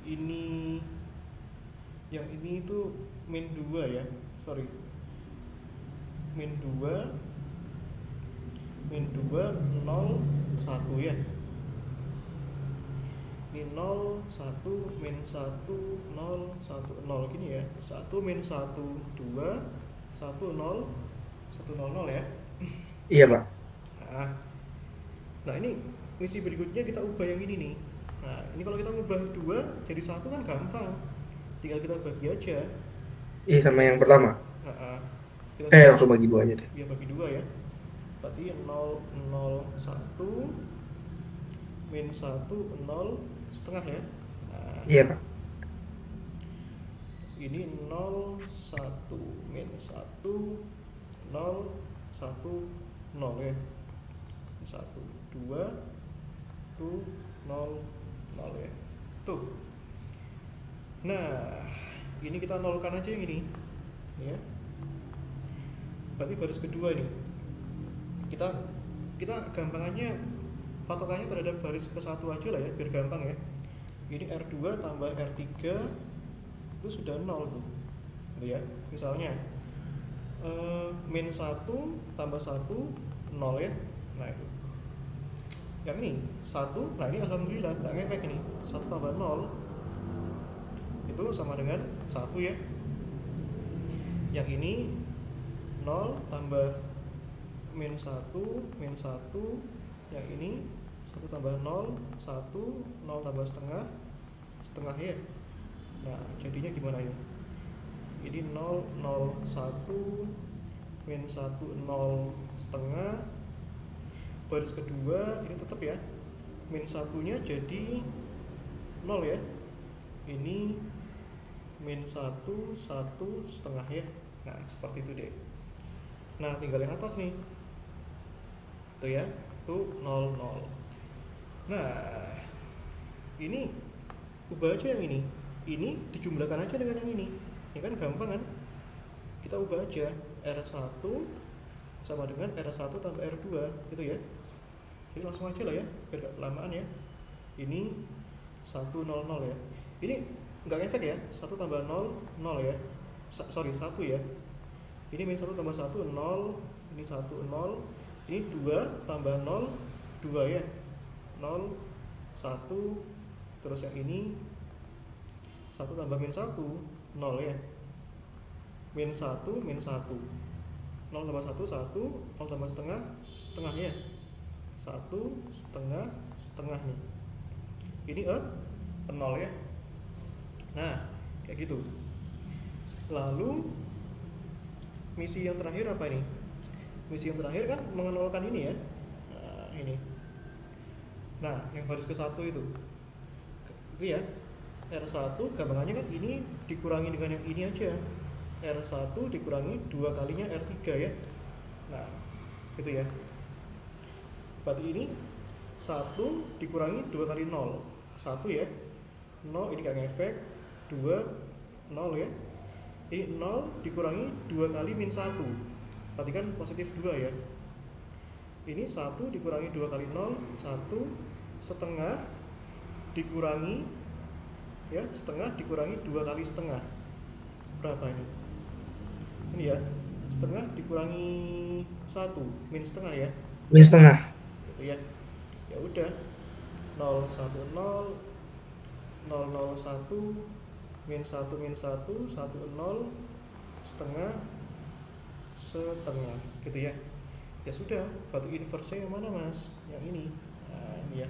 Ini yang ini itu min 2 ya, sorry, min 2 0 1 ya. Ini 0 1 min 1 0 1 0 gini ya, 1 min 1 2 1 0 1 0 0 ya. Iya, Pak. Nah ini misi berikutnya kita ubah yang ini nih. Nah ini kalau kita ubah 2 jadi 1 kan gampang, tinggal kita bagi aja. Iya, sama yang pertama. Kita Langsung bagi 2 aja deh. ya, bagi 2 ya. Berarti 0 0 1 min 1 0 setengah ya. Iya, Pak. Ini 0 1 min 1 0 1 0 ya, 1 2 tuh 0 0 ya tuh. Nah ini kita nolkan aja yang ini ya. Berarti baris kedua ini kita gampangannya patokannya terhadap baris ke satu aja lah ya, biar gampang ya. Ini R2 tambah R3 itu sudah 0 tuh ya. Misalnya min 1 tambah 1 0 ya. Nah itu yang ini 1, nah ini alhamdulillah nggak ngefek ini, 1 tambah 0 itu sama dengan 1 ya. Yang ini 0 tambah min 1 min 1, yang ini 1 tambah 0 1 0 tambah setengah setengah ya. Nah jadinya gimana ini? Ini 0 0 1 min 1 0 setengah. Baris kedua ini tetap ya, min 1-nya jadi 0 ya. Ini min 1 1 setengah ya. Nah seperti itu deh. Nah tinggal yang atas nih tuh ya, tuh 0 0. Nah ini ubah aja yang ini dijumlahkan aja dengan yang ini kan gampang kan. Kita ubah aja R1 sama dengan R1 tambah R2 gitu ya. Jadi langsung aja lah ya, biar gak kelamaan ya. Ini 1 0 0 ya. Ini nggak ngefek ya, 1 tambah 0 0 ya. Sorry 1 ya. Ini min 1 tambah 1 0, ini 1 0, ini 2 tambah 0 2 ya, 0 1, terus yang ini 1 tambah min 1 0 ya, min 1 min 1, 0 tambah 1 1, 0 tambah setengah setengah ya, 1 setengah setengah nih, ini 0 ya. Nah kayak gitu. Lalu misi yang terakhir apa ini? Misi yang terakhir kan mengenolkan ini ya. Nah, ini. Nah, yang baris ke satu itu ya. R1 gampangannya kan ini dikurangi dengan yang ini aja. R1 dikurangi 2 kalinya R3 ya. Nah, gitu ya. Berarti ini 1 dikurangi 2 kali 0. 1 ya. 0 ini gak ngefek. 2 0 ya. Ini 0 dikurangi 2 kali min 1, berarti kan positif 2 ya. Ini 1 dikurangi 2 kali 0, 1 setengah dikurangi ya, setengah dikurangi 2 kali setengah, berapa ini? Ini ya, setengah dikurangi 1 min setengah ya, Min setengah. gitu ya. Ya udah, 0 1 0 0 0 1 min 1 min 1 1 0 setengah setengah gitu ya. Ya sudah, batu inverse yang mana mas? Yang ini. Nah ini ya,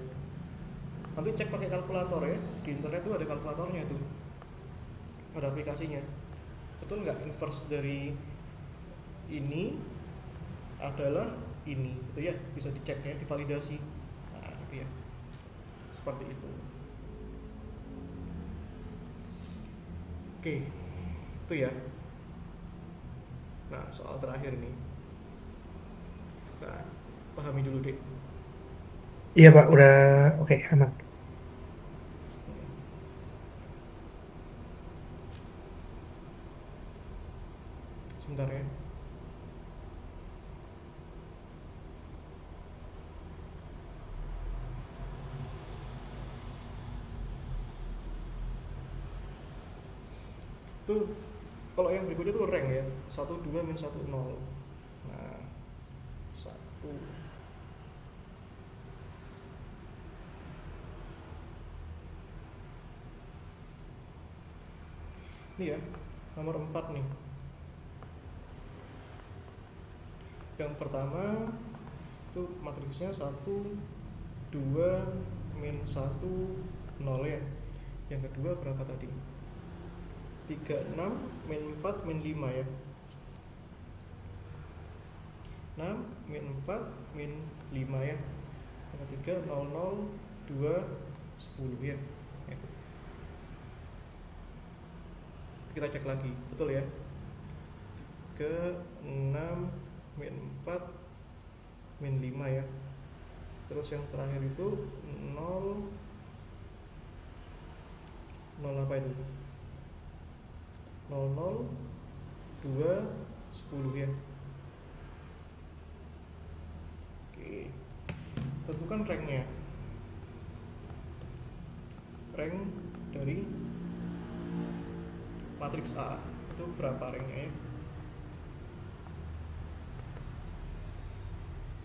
nanti cek pakai kalkulator ya, di internet tuh ada kalkulatornya tuh, ada aplikasinya. Betul nggak inverse dari ini adalah ini gitu ya, bisa dicek ya, divalidasi. Nah itu ya, seperti itu. Oke, itu ya. Nah soal terakhir nih, nah pahami dulu deh. Iya Pak, udah oke, aman. Sebentar ya. Tuh kalau yang berikutnya tuh rank ya, 1 2 min 1 0. Nah 1, ini ya nomor 4 nih. Yang pertama itu matriksnya 1 2 min 1 0 ya. Yang kedua berapa tadi? 3 6 min 4 min 5 ya. 6 min 4 min 5 ya. Yang ketiga 0 0 2 10 ya. Kita cek lagi, betul ya. 3 6 min 4 min 5 ya. Terus yang terakhir itu 0 apa itu? 0 0 2 10 ya. Oke. Tentukan ranknya. Rank dari matriks A itu berapa ranknya ya?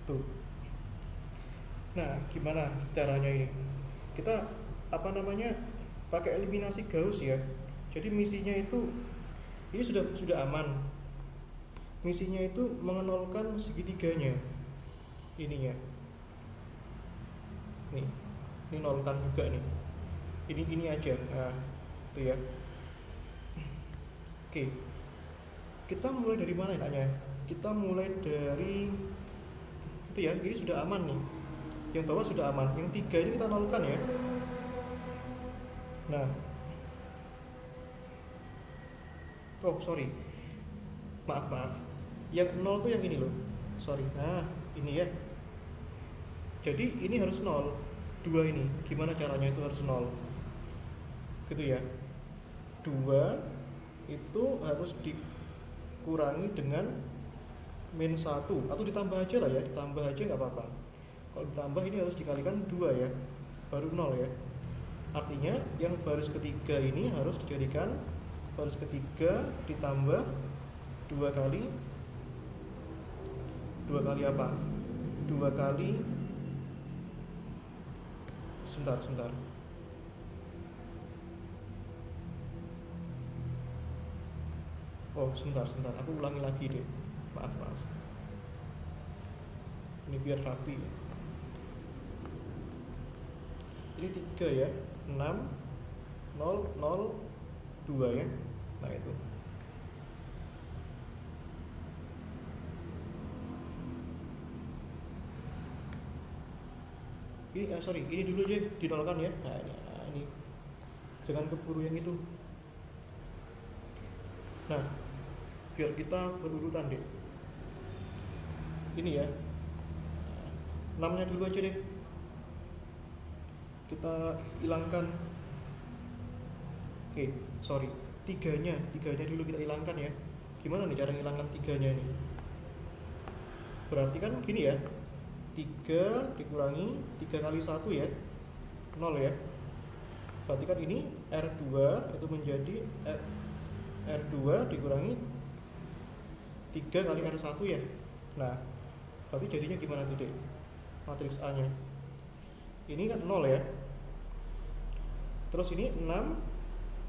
Tuh. Nah, gimana caranya ini? Kita pakai eliminasi Gauss ya. Jadi misinya itu ini sudah aman. Misinya itu mengenolkan segitiganya. Ininya. Nih. Ini nolkan juga nih. Ini aja. Nah, itu ya. Oke. Kita mulai dari mana tanya? Kita mulai dari itu ya, ini sudah aman nih. Yang bawah sudah aman, yang 3 ini kita nolkan ya. Nah, oh sorry, maaf, yang 0 tuh yang ini loh, sorry. Nah ini ya, jadi ini harus 0. 2 ini, gimana caranya itu harus 0 gitu ya. 2 itu harus dikurangi dengan min 1 atau ditambah aja lah ya, ditambah aja nggak apa-apa. Kalau ditambah ini harus dikalikan 2 ya, baru 0 ya. Artinya yang baris ketiga ini harus dijadikan baris ketiga ditambah 2 kali apa? 2 kali sebentar. Oh, sebentar. Aku ulangi lagi deh. Maaf. Ini biar rapi. Ini 3 ya. 6 0 0 2 ya. Nah, itu. Ini dulu aja dinolkan ya. Nah, ini. Jangan keburu yang itu. Nah, biar kita berurutan deh. Ini ya. 6-nya dulu aja deh. Kita hilangkan. Sorry. 3-nya dulu kita hilangkan ya. Gimana nih cara hilangkan 3-nya ini? Berarti kan gini ya. 3 dikurangi 3 kali 1 ya. 0 ya. Berarti kan ini R2 itu menjadi R2 dikurangi 3 kali R1 ya. Nah, berarti jadinya gimana tuh dek? Matriks A nya ini kan 0 ya. Terus ini 6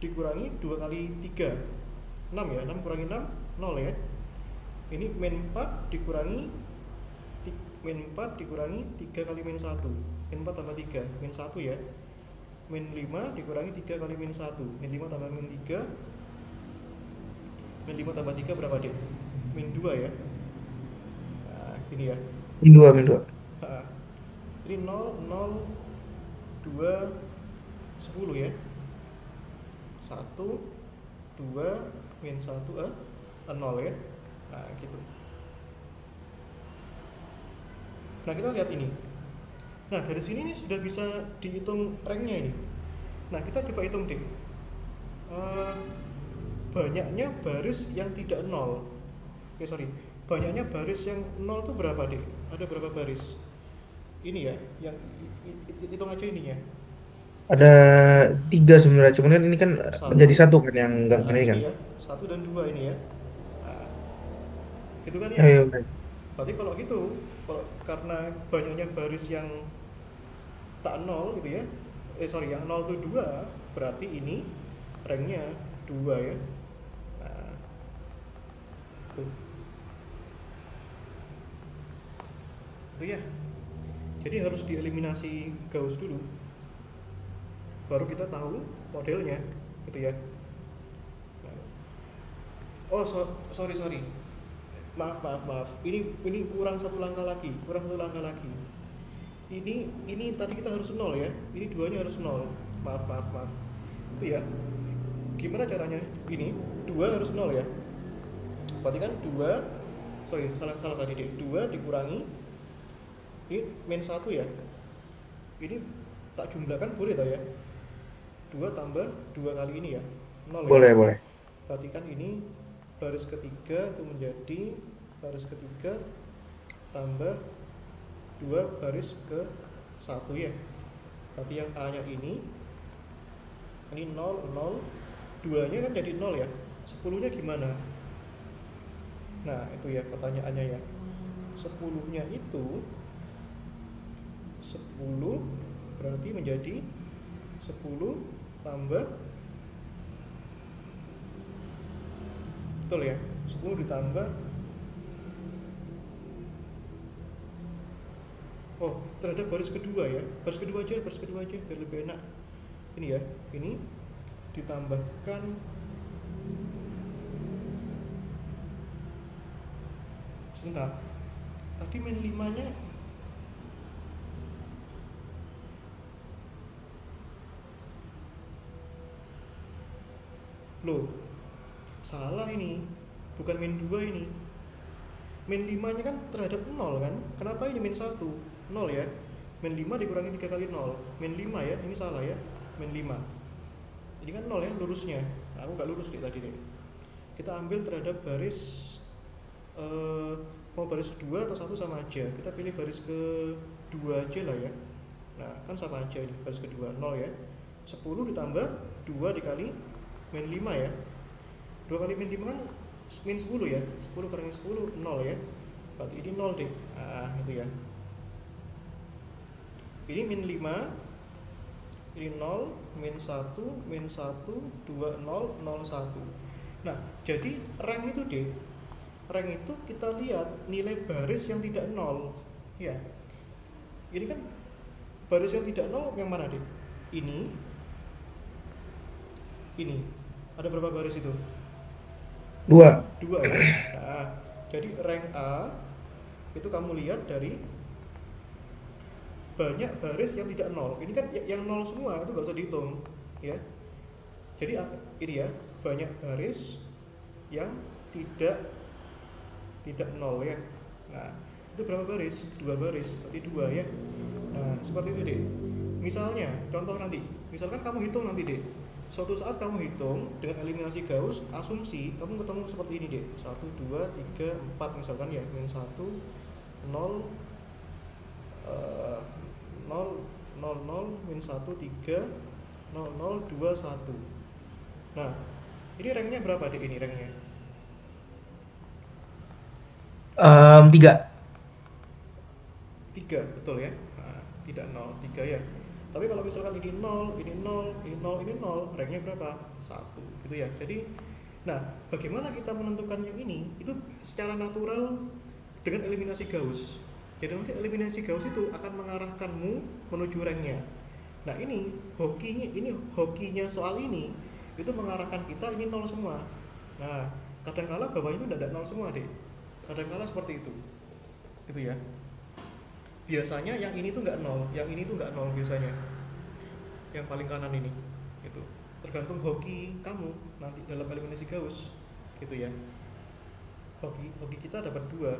dikurangi 2 kali 3 6 ya, 6 kurangi 6 0 ya. Ini min 4 dikurangi 3 kali min 1, min 4 tambah 3 min 1 ya. Min 5 dikurangi 3 kali min 1, min 5 tambah min 3, min 5 tambah 3 berapa dek? Min 2 ya. Nah ini ya. Min 2, min 2. Ha, ini 0, 0, 2, 10 ya. 1, 2, min 1, 0 ya. Nah, gitu. Nah, kita lihat ini. Nah, dari sini nih sudah bisa dihitung ranknya ini. Nah, kita coba hitung deh. Eh, banyaknya baris yang tidak nol. Banyaknya baris yang nol itu berapa deh? Ada berapa baris? Ini ya, yang hitung aja ininya. Ada 3 sebenarnya, cuman kan ini kan menjadi Satu, satu kan yang gangguan ini kan. ini ya, 1 dan 2 ini ya. Nah, gitu kan ya. Ayo, benar. Berarti kalau gitu, kalau karena banyaknya baris yang tak nol gitu ya, yang nol itu 2, berarti ini ranknya 2 ya. Nah, tuh. Itu ya. Jadi harus dieliminasi Gauss dulu, baru kita tahu modelnya gitu ya. Nah, oh sorry, maaf, ini kurang satu langkah lagi, ini tadi kita harus nol ya, ini duanya harus nol. Maaf, itu ya. Gimana caranya? Ini 2 harus nol ya, berarti kan 2, salah tadi deh, 2 dikurangi ini min 1 ya, ini tak jumlahkan boleh tak ya, 2 tambah 2 kali ini ya, 0 ya. Boleh, boleh. Berarti kan ini baris ketiga itu menjadi baris ketiga tambah 2 baris ke 1 ya. Berarti yang A nya ini 0, 0, 2 nya kan jadi 0 ya, 10 nya gimana? Nah itu ya pertanyaannya ya, 10 nya itu 10 berarti menjadi 10 tambah, betul ya, 10 ditambah, oh terhadap baris kedua ya, baris kedua aja biar lebih enak. Ini ya, ini ditambahkan sebentar, tadi min 5 nya loh, salah ini, bukan min 2 ini. Min 5 nya kan terhadap 0 kan, kenapa ini min 1? 0 ya, min 5 dikurangi 3 kali 0, min 5 ya, ini salah ya, min 5 ini kan 0 ya lurusnya. Nah, aku gak lurus tadi deh. Kita ambil terhadap baris mau baris kedua atau satu sama aja, kita pilih baris kedua aja lah ya. Nah kan sama aja ini, baris kedua 0 ya, 10 ditambah 2 dikali min 5 ya, 2 kali min 5 kan min 10 ya, 10 kurangi 10 0 ya, berarti ini 0 deh. Nah itu ya, ini min 5, ini 0, min 1, 2, 0, 0, 1. Nah jadi rank itu deh, rank itu kita lihat nilai baris yang tidak 0 ya. Ini kan baris yang tidak 0 yang mana deh? Ini ada berapa baris itu? 2. 2 ya. Nah, jadi rank A itu kamu lihat dari banyak baris yang tidak 0. Ini kan yang 0 semua, itu gak usah dihitung ya. Jadi ini ya, banyak baris yang tidak 0 ya. Nah itu berapa baris? 2 baris, berarti 2 ya. Nah seperti itu deh. Misalnya contoh nanti, misalkan kamu hitung nanti deh, suatu saat kamu hitung dengan eliminasi Gauss, asumsi kamu ketemu seperti ini deh, 1, 2, 3, 4 misalkan ya, min 1, 0, 0, 0, min 1, 3, 0, 0, 2, 1. Nah ini ranknya berapa deh ini ranknya? 3. 3, betul ya. Nah, tidak 0, 3 ya. Tapi kalau misalkan ini 0, ini 0, ini 0, ini 0, ranknya berapa? 1 gitu ya. Jadi nah bagaimana kita menentukan yang ini? Itu secara natural dengan eliminasi Gauss. Jadi nanti eliminasi Gauss itu akan mengarahkanmu menuju ranknya. Nah ini hokinya soal ini, itu mengarahkan kita ini 0 semua. Nah kadangkala bawahnya itu tidak 0 semua deh, kadangkala seperti itu gitu ya. Biasanya yang ini tuh nggak nol, yang ini tuh nggak nol biasanya, yang paling kanan ini gitu. Tergantung hoki kamu nanti dalam eliminasi Gauss gitu ya. Hoki kita dapat dua,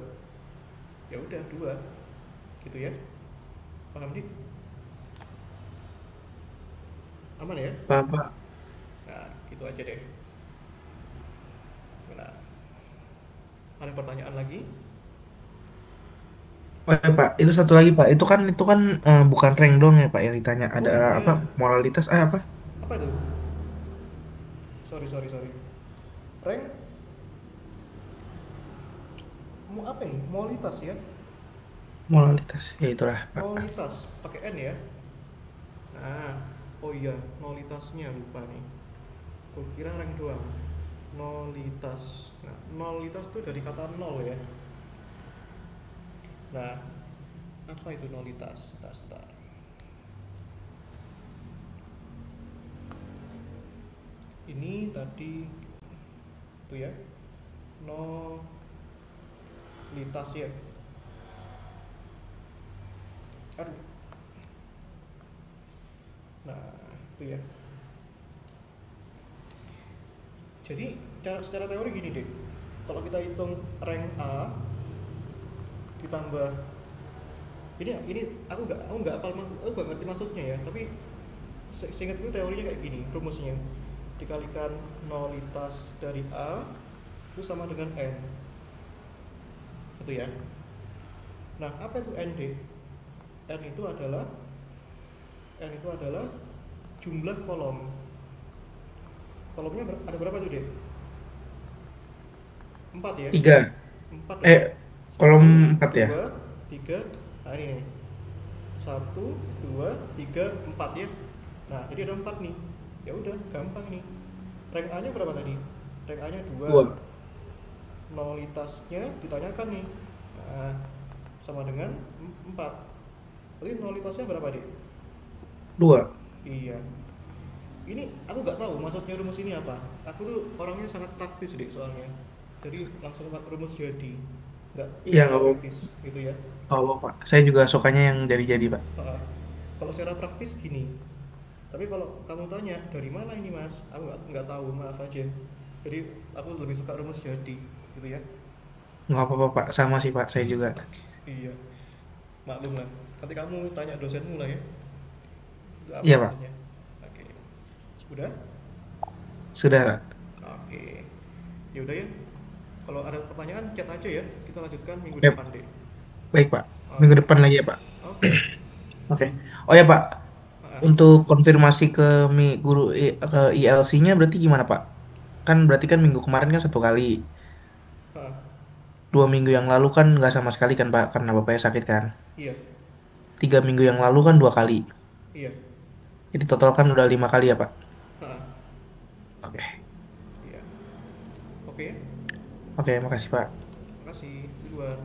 ya udah dua gitu ya. Paham dik? Aman ya? Pak, Pak. Nah gitu aja deh. Nah, ada pertanyaan lagi? Oh ya Pak, itu satu lagi Pak. Itu kan bukan rank dong ya Pak yang ditanya. Ada Oh apa? iya, Moralitas apa? apa itu? Sorry. Rank mau apa ini? Molitas ya? Moralitas. Ya itulah Pak. Nolitas pakai N ya? Nah, oh iya, nolitasnya lupa nih. Gue kira rank doang. Nolitas. Nah, nolitas tuh dari kata nol ya. Nah, apa itu nolitas? Sebentar. Ini tadi itu ya. Nolitas ya. Aduh. Nah, itu ya. Jadi secara teori gini deh. Kalau kita hitung rank A ditambah ini aku nggak ngerti maksudnya ya, tapi seingatku teorinya kayak gini rumusnya, dikalikan nolitas dari A itu sama dengan N itu ya. Nah apa itu N D? N itu adalah jumlah kolomnya ada berapa tuh deh? 4 ya, 3. 4 ya, Kolom satu 4 ya. dua tiga, nah ini nih, 1 2 3 4 ya. Nah jadi ada 4 nih, ya udah gampang nih. Rank A nya berapa tadi? Rank A nya 2, 2. nolitasnya ditanyakan nih, nah, sama dengan 4. Berarti nolitasnya berapa deh? 2. Iya, ini aku nggak tahu maksudnya rumus ini apa. Aku tuh orangnya sangat praktis deh soalnya, jadi langsung rumus jadi, nggak Iya nggak apa-apa. teoritis gitu ya. Nggak apa-apa, Pak. Saya juga sukanya yang jadi-jadi Pak. Kalau secara praktis gini, tapi kalau kamu tanya dari mana ini mas, aku nggak tahu, maaf aja. Jadi aku lebih suka rumus jadi gitu ya. Nggak apa-apa Pak. Sama sih Pak. Saya juga. Iya, maklum lah, nanti kamu tanya dosenmu lah ya, itu apa Iya Pak. maksudnya. Oke, udah. Sudah Pak. Oke, ya udah ya, kalau ada pertanyaan chat aja ya, kita lanjutkan minggu Yap. depan deh. Baik Pak. Minggu Oke. depan lagi ya Pak. Oke. Oke. Oh ya Pak. Ah, Untuk konfirmasi ke guru ke ILC-nya berarti gimana Pak? Kan berarti kan minggu kemarin kan 1 kali. ah, 2 minggu yang lalu kan nggak sama sekali kan Pak, karena bapaknya sakit kan. iya, 3 minggu yang lalu kan 2 kali. iya. Jadi total kan udah 5 kali ya Pak. Ah, Oke. iya. Oke, Oke, makasih Pak. makasih. Duluan.